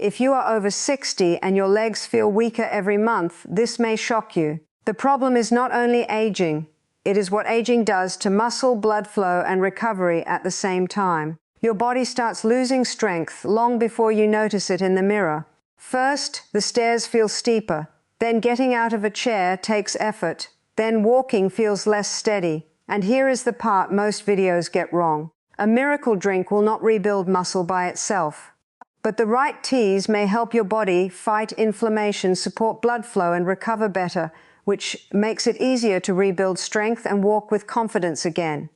If you are over 60 and your legs feel weaker every month, this may shock you. The problem is not only aging, it is what aging does to muscle, blood flow, and recovery at the same time. Your body starts losing strength long before you notice it in the mirror. First, the stairs feel steeper. Then getting out of a chair takes effort. Then walking feels less steady. And here is the part most videos get wrong. A miracle drink will not rebuild muscle by itself. But the right teas may help your body fight inflammation, support blood flow, and recover better, which makes it easier to rebuild strength and walk with confidence again.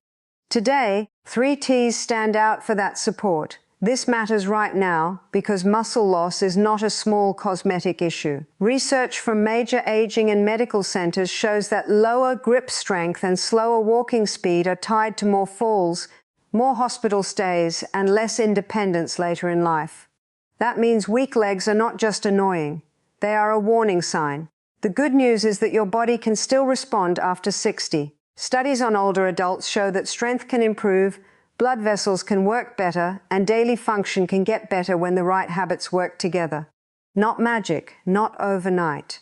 Today, 3 teas stand out for that support. This matters right now because muscle loss is not a small cosmetic issue. Research from major aging and medical centers shows that lower grip strength and slower walking speed are tied to more falls, more hospital stays, and less independence later in life. That means weak legs are not just annoying. They are a warning sign. The good news is that your body can still respond after 60. Studies on older adults show that strength can improve, blood vessels can work better, and daily function can get better when the right habits work together. Not magic, not overnight,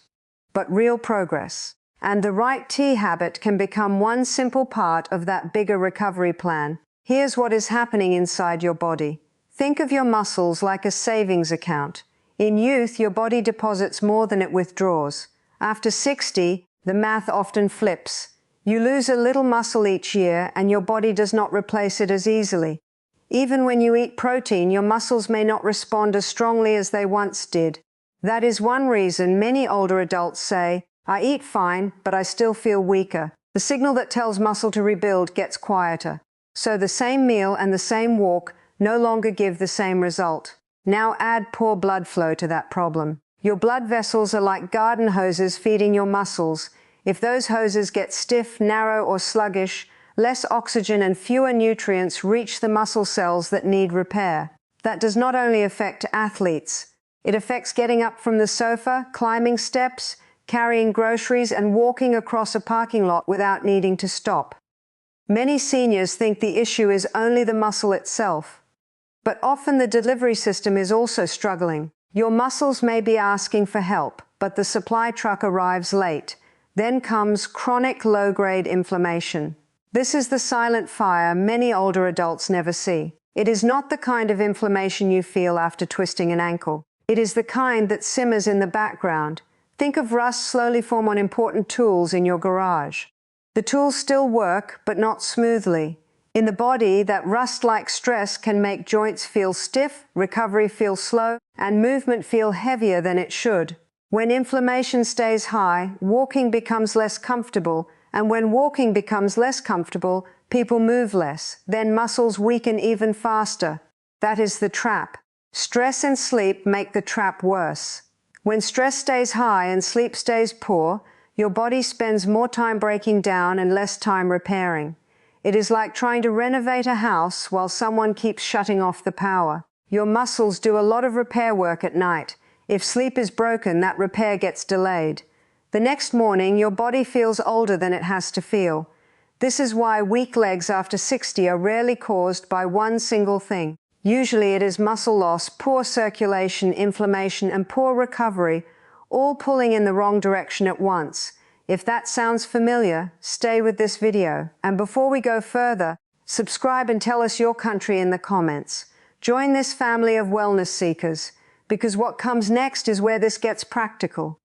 but real progress. And the right tea habit can become one simple part of that bigger recovery plan. Here's what is happening inside your body. Think of your muscles like a savings account. In youth, your body deposits more than it withdraws. After 60, the math often flips. You lose a little muscle each year, and your body does not replace it as easily. Even when you eat protein, your muscles may not respond as strongly as they once did. That is one reason many older adults say, "I eat fine, but I still feel weaker." The signal that tells muscle to rebuild gets quieter. So the same meal and the same walk no longer give the same result. Now add poor blood flow to that problem. Your blood vessels are like garden hoses feeding your muscles. If those hoses get stiff, narrow, or sluggish, less oxygen and fewer nutrients reach the muscle cells that need repair. That does not only affect athletes. It affects getting up from the sofa, climbing steps, carrying groceries, and walking across a parking lot without needing to stop. Many seniors think the issue is only the muscle itself. But often the delivery system is also struggling. Your muscles may be asking for help, but the supply truck arrives late. Then comes chronic low-grade inflammation. This is the silent fire many older adults never see. It is not the kind of inflammation you feel after twisting an ankle. It is the kind that simmers in the background. Think of rust slowly form on important tools in your garage. The tools still work, but not smoothly. In the body, that rust-like stress can make joints feel stiff, recovery feel slow, and movement feel heavier than it should. When inflammation stays high, walking becomes less comfortable, and when walking becomes less comfortable, people move less. Then muscles weaken even faster. That is the trap. Stress and sleep make the trap worse. When stress stays high and sleep stays poor, your body spends more time breaking down and less time repairing. It is like trying to renovate a house while someone keeps shutting off the power. Your muscles do a lot of repair work at night. If sleep is broken, that repair gets delayed. The next morning, your body feels older than it has to feel. This is why weak legs after 60 are rarely caused by one single thing. Usually it is muscle loss, poor circulation, inflammation, and poor recovery, all pulling in the wrong direction at once. If that sounds familiar, stay with this video. And before we go further, subscribe and tell us your country in the comments. Join this family of wellness seekers, because what comes next is where this gets practical.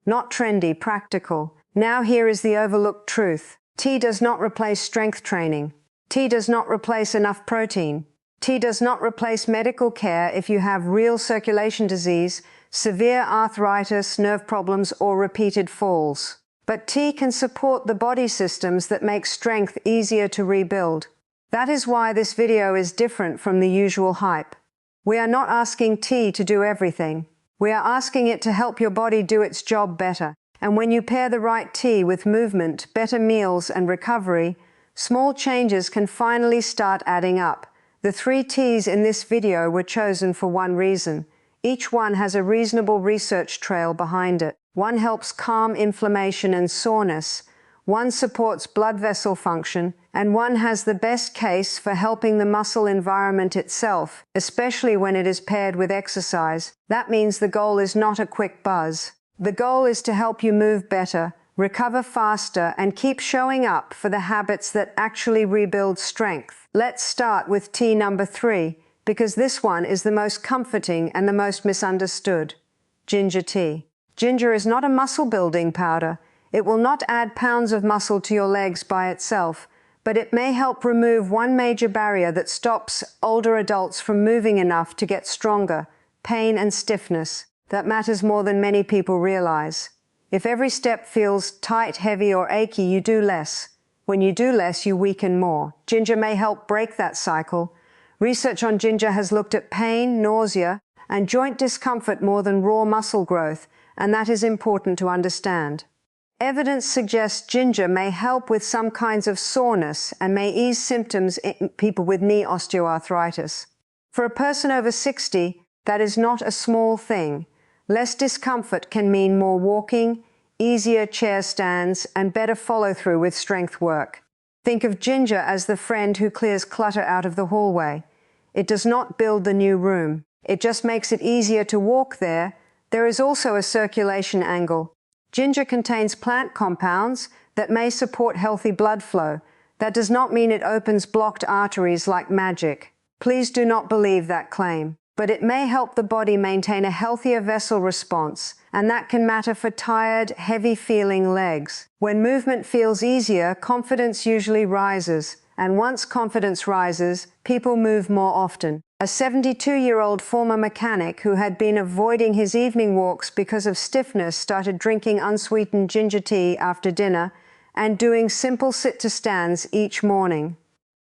Not trendy, practical. Now here is the overlooked truth. Tea does not replace strength training. Tea does not replace enough protein. Tea does not replace medical care if you have real circulation disease, severe arthritis, nerve problems, or repeated falls. But tea can support the body systems that make strength easier to rebuild. That is why this video is different from the usual hype. We are not asking tea to do everything. We are asking it to help your body do its job better. And when you pair the right tea with movement, better meals, and recovery, small changes can finally start adding up. The 3 teas in this video were chosen for one reason. Each one has a reasonable research trail behind it. One helps calm inflammation and soreness. One supports blood vessel function, and one has the best case for helping the muscle environment itself, especially when it is paired with exercise. That means the goal is not a quick buzz. The goal is to help you move better, recover faster, and keep showing up for the habits that actually rebuild strength. Let's start with T number 3, because this one is the most comforting and the most misunderstood. Ginger tea. Ginger is not a muscle-building powder. It will not add pounds of muscle to your legs by itself, but it may help remove one major barrier that stops older adults from moving enough to get stronger: pain and stiffness. That matters more than many people realize. If every step feels tight, heavy, or achy, you do less. When you do less, you weaken more. Ginger may help break that cycle. Research on ginger has looked at pain, nausea, and joint discomfort more than raw muscle growth, and that is important to understand. Evidence suggests ginger may help with some kinds of soreness and may ease symptoms in people with knee osteoarthritis. For a person over 60, that is not a small thing. Less discomfort can mean more walking, easier chair stands, and better follow-through with strength work. Think of ginger as the friend who clears clutter out of the hallway. It does not build the new room. It just makes it easier to walk there. There is also a circulation angle. Ginger contains plant compounds that may support healthy blood flow. That does not mean it opens blocked arteries like magic. Please do not believe that claim. But it may help the body maintain a healthier vessel response, and that can matter for tired, heavy-feeling legs. When movement feels easier, confidence usually rises, and once confidence rises, people move more often. A 72-year-old former mechanic who had been avoiding his evening walks because of stiffness started drinking unsweetened ginger tea after dinner and doing simple sit-to-stands each morning.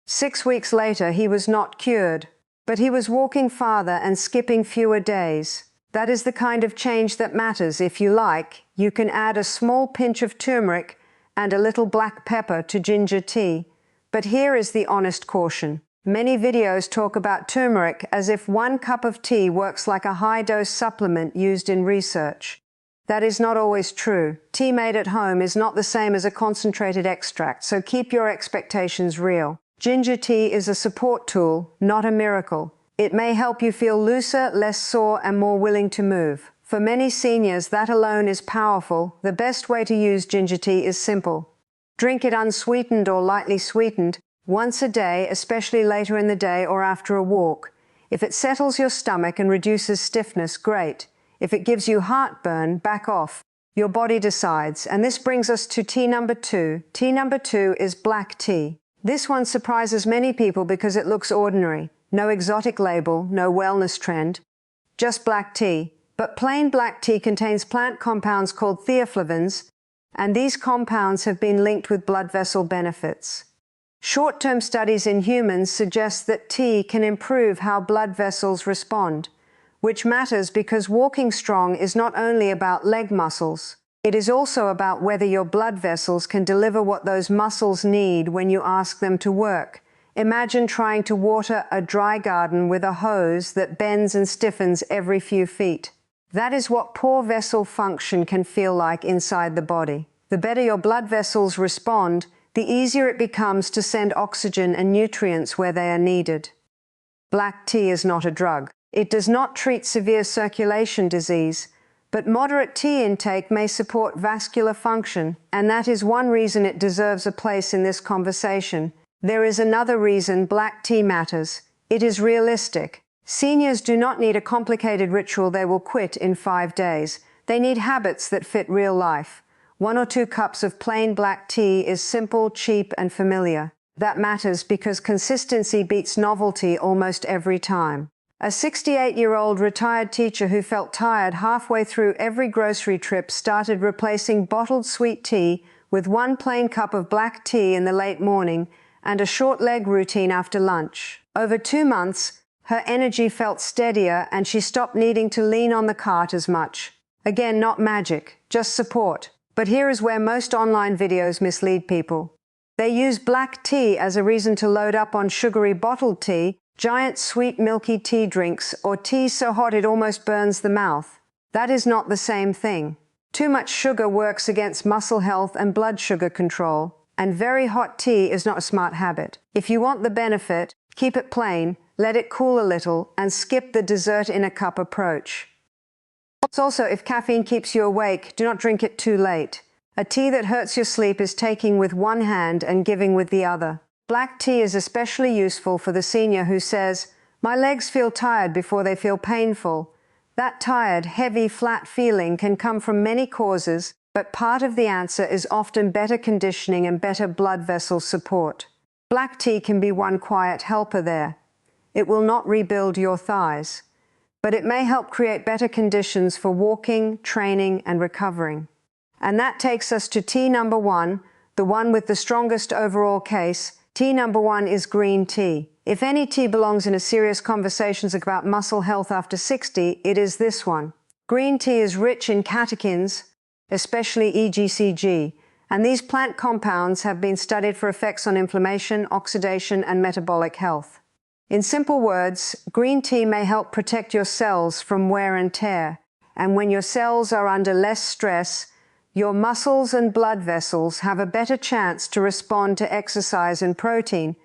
6 weeks later, he was not cured, but he was walking farther and skipping fewer days. That is the kind of change that matters. If you like, you can add a small pinch of turmeric and a little black pepper to ginger tea. But here is the honest caution. Many videos talk about turmeric as if 1 cup of tea works like a high-dose supplement used in research. That is not always true. Tea made at home is not the same as a concentrated extract, so keep your expectations real. Ginger tea is a support tool, not a miracle. It may help you feel looser, less sore, and more willing to move. For many seniors, that alone is powerful. The best way to use ginger tea is simple. Drink it unsweetened or lightly sweetened, once a day, especially later in the day or after a walk. If it settles your stomach and reduces stiffness, great. If it gives you heartburn, back off. Your body decides. And this brings us to tea number 2. Tea number 2 is black tea. This one surprises many people because it looks ordinary. No exotic label, no wellness trend, just black tea. But plain black tea contains plant compounds called theaflavins, and these compounds have been linked with blood vessel benefits. Short-term studies in humans suggest that tea can improve how blood vessels respond, which matters because walking strong is not only about leg muscles. It is also about whether your blood vessels can deliver what those muscles need when you ask them to work. Imagine trying to water a dry garden with a hose that bends and stiffens every few feet. That is what poor vessel function can feel like inside the body. The better your blood vessels respond, the easier it becomes to send oxygen and nutrients where they are needed. Black tea is not a drug. It does not treat severe circulation disease, but moderate tea intake may support vascular function, and that is one reason it deserves a place in this conversation. There is another reason black tea matters. It is realistic. Seniors do not need a complicated ritual they will quit in 5 days. They need habits that fit real life. 1 or 2 cups of plain black tea is simple, cheap, and familiar. That matters because consistency beats novelty almost every time. A 68-year-old retired teacher who felt tired halfway through every grocery trip started replacing bottled sweet tea with 1 plain cup of black tea in the late morning and a short leg routine after lunch. Over 2 months, her energy felt steadier and she stopped needing to lean on the cart as much. Again, not magic, just support. But here is where most online videos mislead people. They use black tea as a reason to load up on sugary bottled tea, giant sweet milky tea drinks, or tea so hot it almost burns the mouth. That is not the same thing. Too much sugar works against muscle health and blood sugar control, and very hot tea is not a smart habit. If you want the benefit, keep it plain, let it cool a little, and skip the dessert in a cup approach. Also, if caffeine keeps you awake, do not drink it too late. A tea that hurts your sleep is taking with one hand and giving with the other. Black tea is especially useful for the senior who says, "My legs feel tired before they feel painful." That tired, heavy, flat feeling can come from many causes, but part of the answer is often better conditioning and better blood vessel support. Black tea can be one quiet helper there. It will not rebuild your thighs, but it may help create better conditions for walking, training, and recovering. And that takes us to tea number one, the one with the strongest overall case. Tea number one is green tea. If any tea belongs in a serious conversations about muscle health after 60, it is this one. Green tea is rich in catechins, especially EGCG, and these plant compounds have been studied for effects on inflammation, oxidation, and metabolic health. In simple words, green tea may help protect your cells from wear and tear, and when your cells are under less stress, your muscles and blood vessels have a better chance to respond to exercise and protein.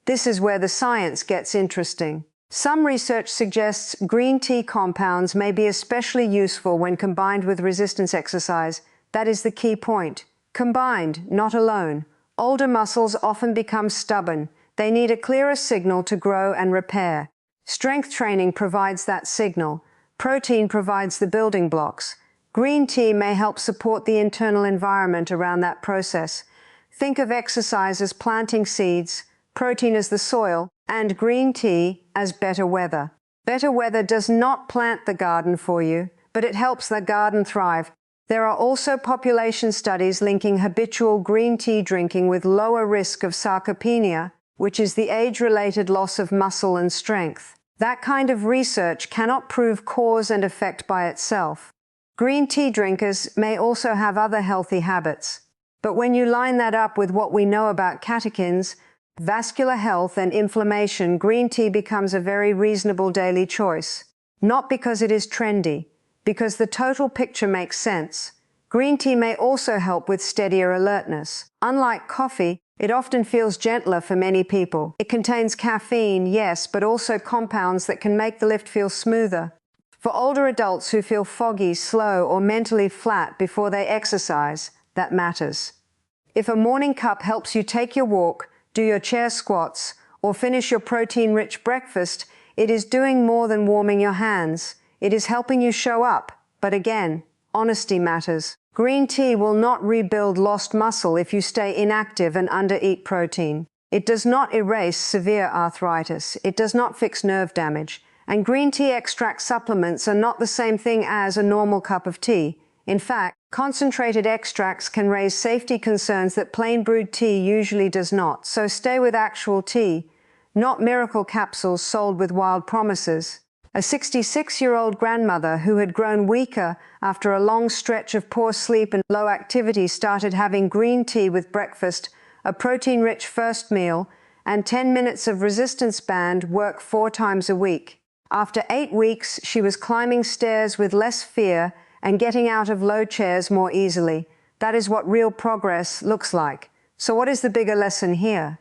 This is where the science gets interesting. Some research suggests green tea compounds may be especially useful when combined with resistance exercise. That is the key point. Combined, not alone. Older muscles often become stubborn. They need a clearer signal to grow and repair. Strength training provides that signal. Protein provides the building blocks. Green tea may help support the internal environment around that process. Think of exercise as planting seeds, protein as the soil, and green tea as better weather. Better weather does not plant the garden for you, but it helps the garden thrive. There are also population studies linking habitual green tea drinking with lower risk of sarcopenia, which is the age-related loss of muscle and strength. That kind of research cannot prove cause and effect by itself. Green tea drinkers may also have other healthy habits, but when you line that up with what we know about catechins, vascular health, and inflammation, green tea becomes a very reasonable daily choice. Not because it is trendy, because the total picture makes sense. Green tea may also help with steadier alertness. Unlike coffee, it often feels gentler for many people. It contains caffeine, yes, but also compounds that can make the lift feel smoother. For older adults who feel foggy, slow, or mentally flat before they exercise, that matters. If a morning cup helps you take your walk, do your chair squats, or finish your protein-rich breakfast, it is doing more than warming your hands. It is helping you show up. But again, honesty matters. Green tea will not rebuild lost muscle if you stay inactive and undereat protein. It does not erase severe arthritis. It does not fix nerve damage. And green tea extract supplements are not the same thing as a normal cup of tea. In fact, concentrated extracts can raise safety concerns that plain brewed tea usually does not. So stay with actual tea, not miracle capsules sold with wild promises. A 66-year-old grandmother who had grown weaker after a long stretch of poor sleep and low activity started having green tea with breakfast, a protein-rich first meal, and 10 minutes of resistance band work 4 times a week. After 8 weeks, she was climbing stairs with less fear and getting out of low chairs more easily. That is what real progress looks like. So what is the bigger lesson here?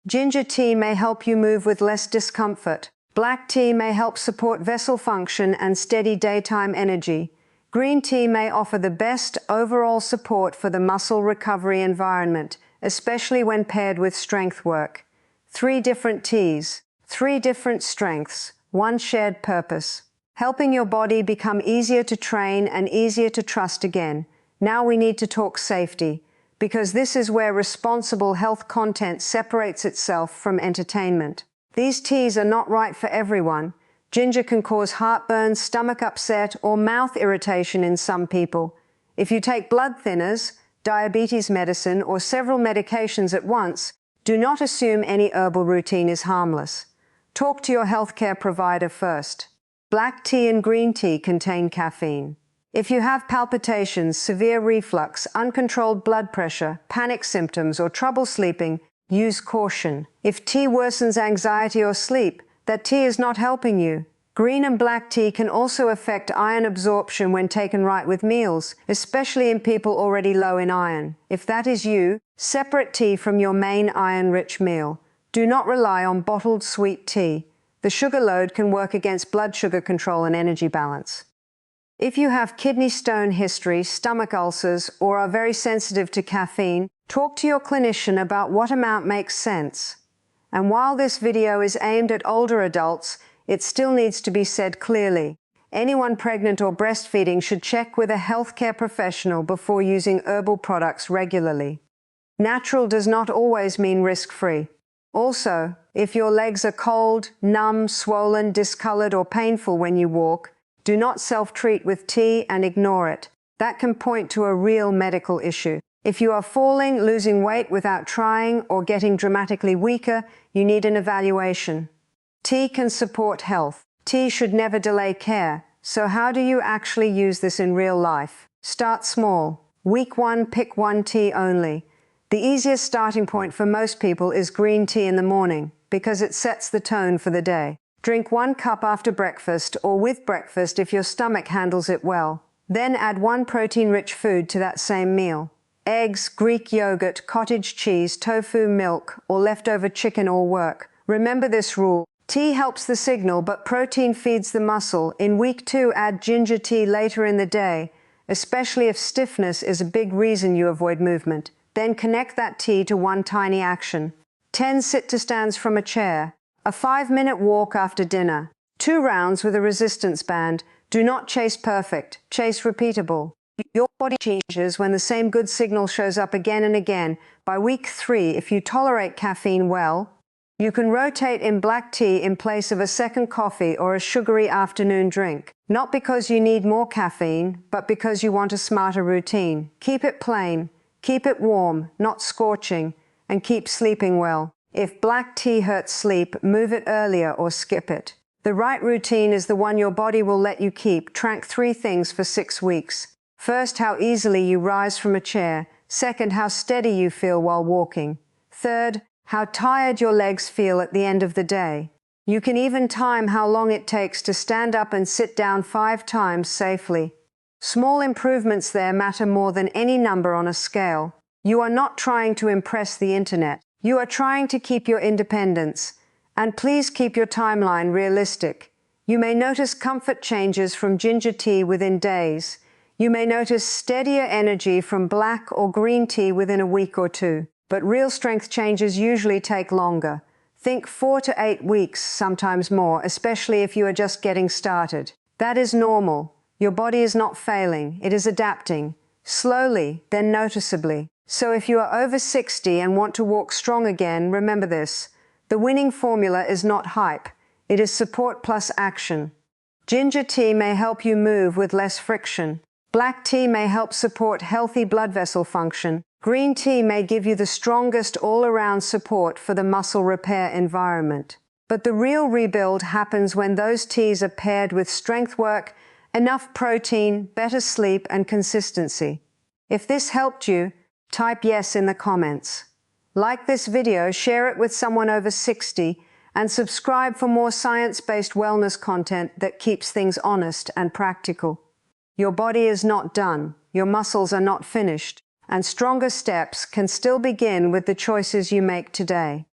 Ginger tea may help you move with less discomfort. Black tea may help support vessel function and steady daytime energy. Green tea may offer the best overall support for the muscle recovery environment, especially when paired with strength work. 3 different teas, 3 different strengths, 1 shared purpose. Helping your body become easier to train and easier to trust again. Now we need to talk safety, because this is where responsible health content separates itself from entertainment. These teas are not right for everyone. Ginger can cause heartburn, stomach upset, or mouth irritation in some people. If you take blood thinners, diabetes medicine, or several medications at once, do not assume any herbal routine is harmless. Talk to your healthcare provider first. Black tea and green tea contain caffeine. If you have palpitations, severe reflux, uncontrolled blood pressure, panic symptoms, or trouble sleeping, use caution. If tea worsens anxiety or sleep, that tea is not helping you. Green and black tea can also affect iron absorption when taken right with meals, especially in people already low in iron. If that is you, separate tea from your main iron-rich meal. Do not rely on bottled sweet tea. The sugar load can work against blood sugar control and energy balance. If you have kidney stone history, stomach ulcers, or are very sensitive to caffeine, talk to your clinician about what amount makes sense. And while this video is aimed at older adults, it still needs to be said clearly. Anyone pregnant or breastfeeding should check with a healthcare professional before using herbal products regularly. Natural does not always mean risk-free. Also, if your legs are cold, numb, swollen, discolored, or painful when you walk, do not self-treat with tea and ignore it. That can point to a real medical issue. If you are falling, losing weight without trying, or getting dramatically weaker, you need an evaluation. Tea can support health. Tea should never delay care. So how do you actually use this in real life? Start small. Week 1, pick one tea only. The easiest starting point for most people is green tea in the morning, because it sets the tone for the day. Drink 1 cup after breakfast or with breakfast if your stomach handles it well. Then add 1 protein-rich food to that same meal. Eggs, Greek yogurt, cottage cheese, tofu, milk, or leftover chicken all work. Remember this rule. Tea helps the signal, but protein feeds the muscle. In week 2, add ginger tea later in the day, especially if stiffness is a big reason you avoid movement. Then connect that tea to 1 tiny action. 10 sit-to-stands from a chair. A 5-minute walk after dinner. 2 rounds with a resistance band. Do not chase perfect, chase repeatable. Your body changes when the same good signal shows up again and again. By week 3, if you tolerate caffeine well, you can rotate in black tea in place of a second coffee or a sugary afternoon drink. Not because you need more caffeine, but because you want a smarter routine. Keep it plain, keep it warm, not scorching, and keep sleeping well. If black tea hurts sleep, move it earlier or skip it. The right routine is the one your body will let you keep. Track 3 things for 6 weeks. First, how easily you rise from a chair. Second, how steady you feel while walking. Third, how tired your legs feel at the end of the day. You can even time how long it takes to stand up and sit down 5 times safely. Small improvements there matter more than any number on a scale. You are not trying to impress the internet. You are trying to keep your independence. And please keep your timeline realistic. You may notice comfort changes from ginger tea within days. You may notice steadier energy from black or green tea within a week or 2. But real strength changes usually take longer. Think 4 to 8 weeks, sometimes more, especially if you are just getting started. That is normal. Your body is not failing, it is adapting. Slowly, then noticeably. So if you are over 60 and want to walk strong again, remember this. The winning formula is not hype. It is support plus action. Ginger tea may help you move with less friction. Black tea may help support healthy blood vessel function. Green tea may give you the strongest all-around support for the muscle repair environment. But the real rebuild happens when those teas are paired with strength work, enough protein, better sleep, and consistency. If this helped you, type yes in the comments. Like this video, share it with someone over 60, and subscribe for more science-based wellness content that keeps things honest and practical. Your body is not done, your muscles are not finished, and stronger steps can still begin with the choices you make today.